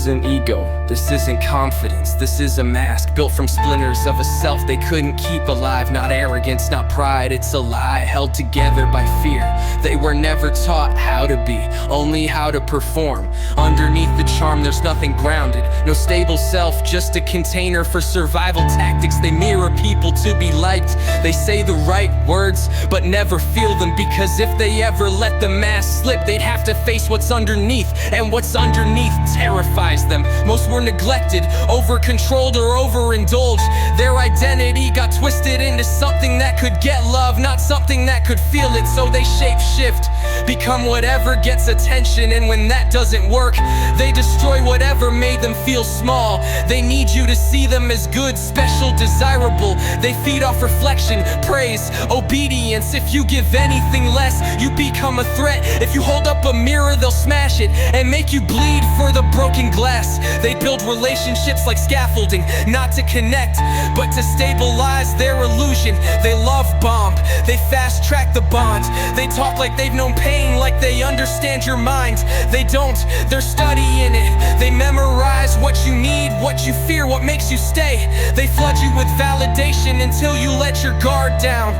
isn't ego, this isn't confidence. This is a mask built from splinters of a self they couldn't keep alive. Not arrogance, not pride, it's a lie held together by fear. They were never taught how to be, only how to perform. Underneath the charm there's nothing grounded, no stable self, just a container for survival tactics. They mirror people to be liked, they say the right words but never feel them, because if they ever let the mask slip they'd have to face what's underneath, and what's underneath terrifies them. Most were neglected, over-controlled or overindulged. Their identity got twisted into something that could get love, not something that could feel it. So they shape-shift, become whatever gets attention, and when that doesn't work they destroy whatever made them feel small. They need you to see them as good, special, desirable. They feed off reflection, praise, obedience. If you give anything less you become a threat. If you hold up a mirror they'll smash it and make you bleed for the broken glass. They build relationships like scaffolding, not to connect but to stabilize their illusion. They love bomb, they fast track the bond. They talk like they've known pain, like they understand your mind. They don't, they're studying it. They memorize what you need, what you fear, what makes you stay. They flood you with validation until you let your guard down.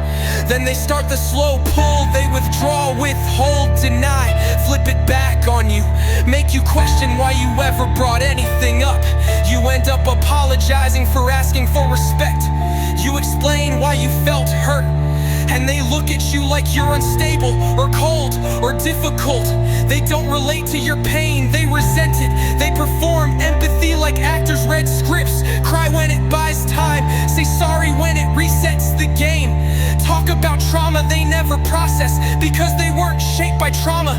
Then they start the slow pull, they withdraw, withhold, deny, flip it back on you, make you question why you ever brought anything up. You end up apologizing for asking for respect. You explain why you felt hurt, and they look at you like you're unstable or cold or difficult. They don't relate to your pain, they resent it. They perform empathy like actors read scripts. Cry when it buys time, say sorry when it resets the game. Talk about trauma they never process, because they weren't shaped by trauma.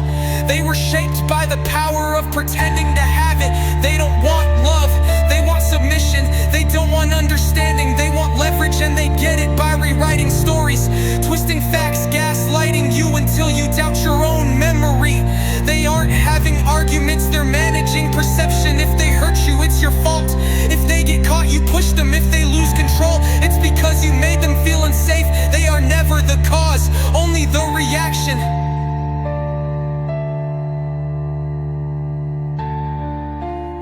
They were shaped by the power of pretending to have it. They don't want love, they want submission. They don't want understanding, they want leverage, and they get it by rewriting stories, twisting facts, gaslighting you until you doubt your own memory. They aren't having arguments, they're managing perception. If they hurt you, it's your fault. If they get caught, you push them. If they lose control, it's because you made them feel unsafe. They are never the cause, only the reaction.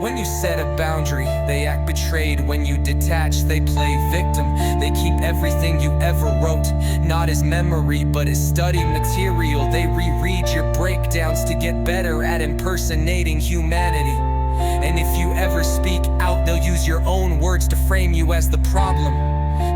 When you set a boundary, they act betrayed. When you detach, they play victim. They keep everything you ever wrote, not as memory, but as study material. They reread your breakdowns to get better at impersonating humanity. And if you ever speak out, they'll use your own words to frame you as the problem.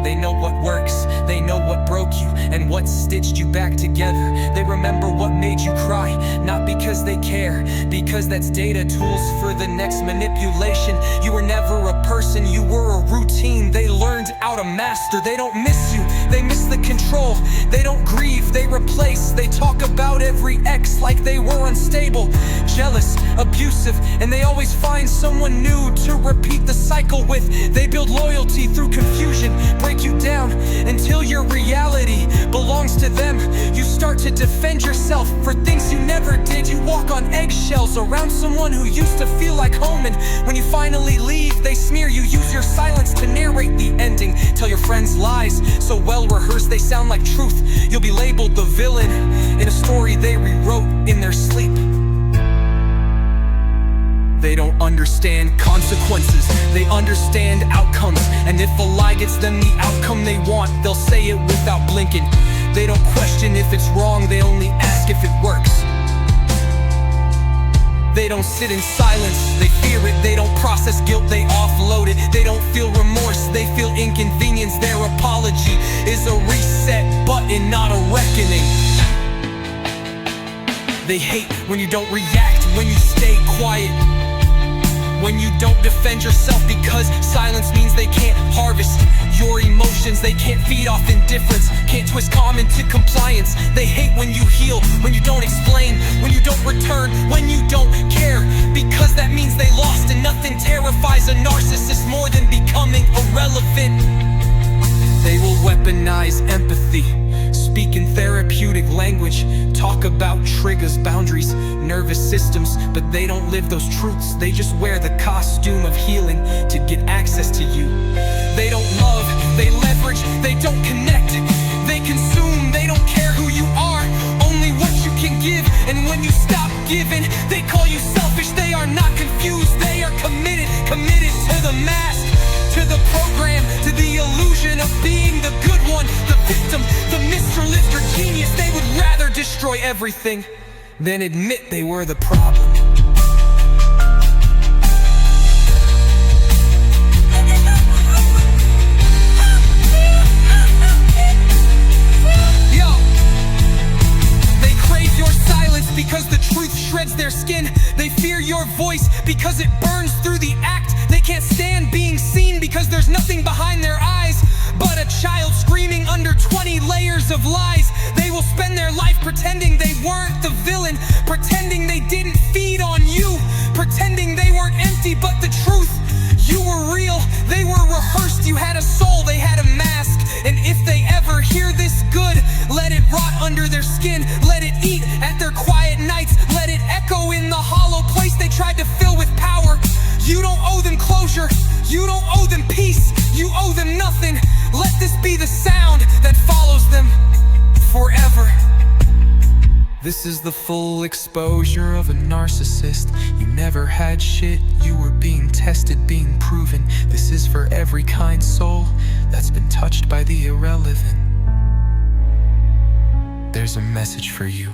They know what works, they know what broke you and what stitched you back together. They remember what made you cry, not because they care, because that's data tools for the next manipulation. You were never a person, you were a routine they learned how to master. They don't miss you, they miss the control. They don't grieve, they replace. They talk about every ex like they were unstable, jealous, abusive, and they always find someone new to repeat the cycle with. They build loyalty through confusion, break you down until your reality belongs to them. You start to defend yourself for things you never did. You walk on eggshells around someone who used to feel like home, and when you finally leave they smear you. Use your silence to narrate the ending, tell your friends lies so well rehearsed they sound like truth. You'll be labeled the villain in a story they rewrote in their sleep. They don't understand consequences, they understand outcomes. And if a lie gets them the outcome they want, they'll say it without blinking. They don't question if it's wrong, they only ask if it works. They don't sit in silence, they fear it. They don't process guilt, they offload it. They don't feel remorse, they feel inconvenience. Their apology is a reset button, not a reckoning. They hate when you don't react, when you stay quiet, when you don't defend yourself, because silence means they can't harvest your emotions. They can't feed off indifference, can't twist calm into compliance. They hate when you heal, when you don't explain, when you don't return, when you don't care, because that means they lost. And nothing terrifies a narcissist more than becoming irrelevant. They will weaponize empathy, speak in therapeutic language, talk about triggers, boundaries, nervous systems, but they don't live those truths. They just wear the costume of healing to get access to you. They don't love, they leverage, they don't connect. They consume, they don't care who you are, only what you can give. And when you stop giving, they call you selfish. They are not confused, they are committed. committed to the mask, to the program, to the illusion of being the good one, the victim, the Mr. Lister genius. They would rather destroy everything than admit they were the problem. Because the truth shreds their skin. They fear your voice because it burns through the act. They can't stand being seen because there's nothing behind their eyes but a child screaming under 20 layers of lies. They will spend their life pretending they weren't the villain, pretending they didn't feed on you, pretending they weren't empty but the truth. You were real, they were rehearsed. You had a soul, they had a mask. And if they ever hear this good, let it rot under their skin. Let it eat at their quiet nights. Let it echo in the hollow place they tried to fill with power. You don't owe them closure, you don't owe them peace, you owe them nothing. Let this be the sound that follows them forever. This is the full exposure of a narcissist. You never had shit, you were being tested, being proven. This is for every kind soul that's been touched by the irrelevant. There's a message for you.